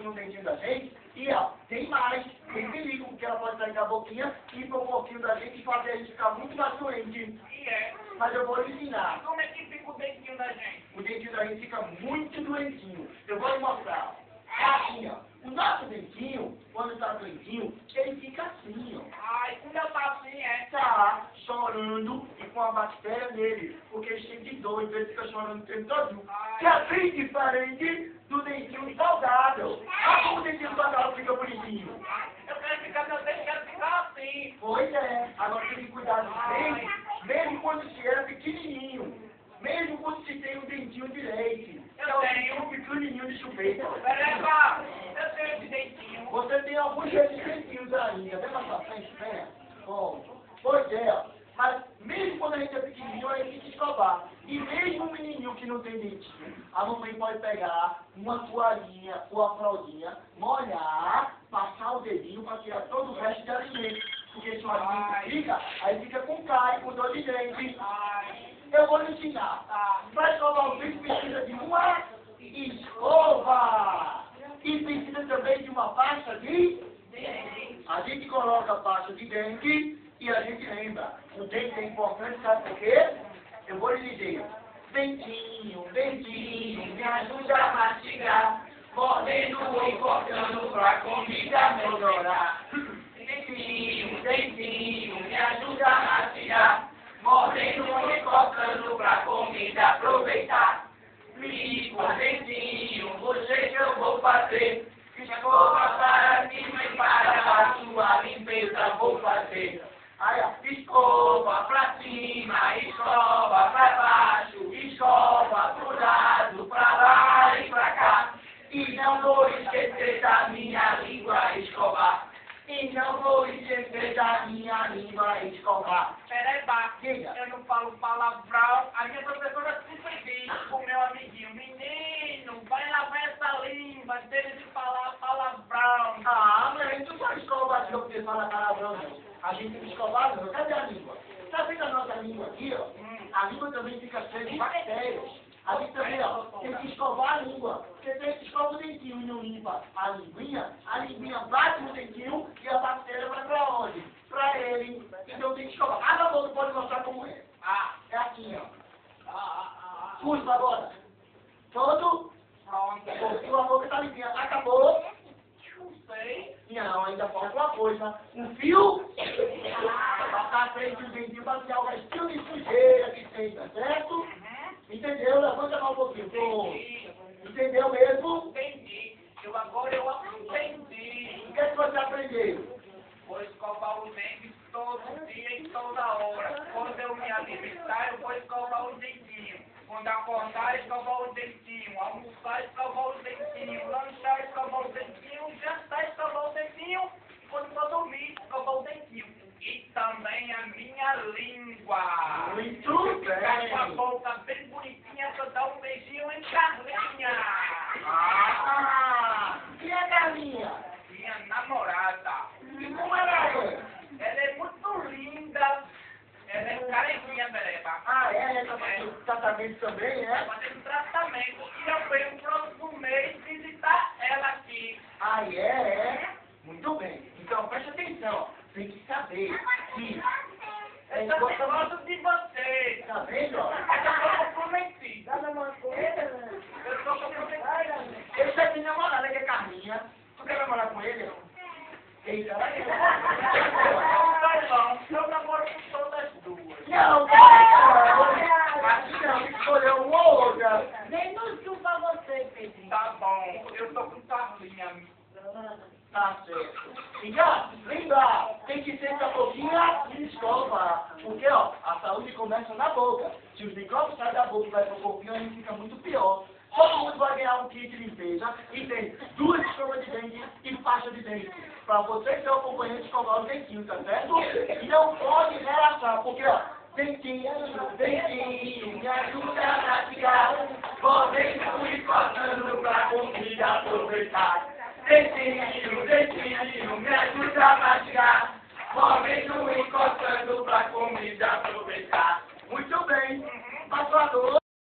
no dentinho da gente. E ó, tem mais, tem perigo, porque ela pode sair da boquinha, ir para um pouquinho da gente e fazer a gente ficar muito mais doente. E é. Mas eu vou lhe ensinar. Como é que fica o dentinho da gente? O dentinho da gente fica muito doentinho. Eu vou lhe mostrar. É assim, ó. O nosso dentinho, quando está doentinho, ele fica assim, ó. Ai, quando eu faço assim, é. Tá chorando e com a bactéria nele, porque ele tem de dor, então ele fica chorando o tempo todo. Que é bem diferente do dentinho saudável. Olha como o dentinho saudável fica bonitinho. Eu quero ficar, meu dente, quero ficar assim. Pois é, agora tem que cuidar do dente, mesmo quando se era pequenininho. Mesmo quando se tem um dentinho de leite. Eu tenho. Um pequenininho de chupeta. Pera, eu tenho esse dentinho. Você tem alguns desses dentinhos ainda. Vem mais pra frente, vem. Bom, pois é, ó. Mas mesmo quando a gente é pequenininho, a gente tem que escovar. E mesmo um menininho que não tem dentinho, a mamãe pode pegar uma toalhinha ou a fraldinha, molhar, passar o dedinho para tirar todo o resto de alimento. Porque se o alimento fica, aí fica com cárie, com dor de dente. Eu vou lhe ensinar. Para escovar o dente precisa de uma escova. E precisa também de uma pasta de dente. A gente coloca a pasta de dente e a gente lembra. O dente é importante, sabe por quê? Eu vou lhe dizer. Dentinho, dentinho, me ajuda a mastigar. Mordendo e cortando pra comida melhorar. Dentinho, dentinho, me ajuda a mastigar. Mordendo e cortando pra comida aproveitar. Limpa, dentinho, você que eu vou fazer. Escova para cima e para a sua limpeza vou fazer. Aí, ó, escova pra cima, escova pra baixo, escova pro lado, pra lá e pra cá. E não vou esquecer da minha língua escovar. E não vou esquecer da minha língua escovar. Peraí, Diga. eu não falo palavrão. A minha professora sempre diz pro meu amiguinho, menino, vai lavar essa língua, deixa de falar palavrão. Ah, mas a gente não pode escovar assim porque fala palavrão, não. A gente tem que escovar, não. Cadê a língua? Tá vendo a nossa língua aqui, ó? A língua também fica cheia de bactérias. A gente também, ó, tem que escovar a língua. Porque se a gente escova o dentinho e não limpa a linguinha bate no dentinho e a bactéria vai pra onde? Pra ele. Então tem que escovar. Ah, na boca pode mostrar como é. É assim, ó. Puxa agora. Todo. Pronto. Sua boca tá limpinha. Acabou. Não sei. Não, ainda falta uma coisa. Um fio. Passar a frente do dentinho pra tirar o restinho de sujeira que tem, tá certo? Entendeu? Levanta mais um pouquinho. Entendeu mesmo? Entendi. Agora eu aprendi. O que é que você aprendeu? Vou escovar o dente todo dia e toda hora. Quando eu me alimentar, eu vou escovar o dentinho. Quando acordar, escovar o dentinho. Almoçar, escovar o dentinho. Lanchar, escovar o dentinho. Jantar, escovar o dentinho. E quando for dormir, escovar o dentinho. E também a minha língua. Muito Ficar com a bem. boca bem bonitinha pra dar um beijinho em Carlinha. E a Carlinha? Minha namorada. E como ela é? Ela é muito linda. Ela é carequinha, Bereba. Ah, é? Ela tá fazendo tratamento também, é? Fazendo tratamento. E eu venho no próximo mês visitar ela aqui. Ah, é? Muito bem. Então, preste atenção. Tem que saber que... Eu também gosto de você. Tá vendo, ó? Eu sou comprometida. Dá uma coisa. Eu sou comprometida. Eu sei que namorada que é Carlinha. Tu quer namorar com ele? Eita, vai. Eu namoro com todas as duas. Não, não. Aqui não, escolheu uma ou outra. Nem no sul pra você, Pedrinho. Tá bom. Eu tô com Carlinha. Tá certo. Então, lembra, tem que ser com a boquinha e escova. Porque, ó, a saúde começa na boca. Se os micróbios saem da boca e vai pro corpinho, a gente fica muito pior. Todo mundo vai ganhar um kit de limpeza e tem 2 escovas de dente e pasta de dente. Pra você e seu companheiro escovar o dentinho, tá certo? E não pode relaxar, porque, ó, dentinho, dentinho, me ajuda a praticar. Mordendo e cortando pra comida aproveitar. Dentinho, dentinho, me ajuda a mastigar. Mordendo e cortando pra comida aproveitar. Muito bem, passou a dor.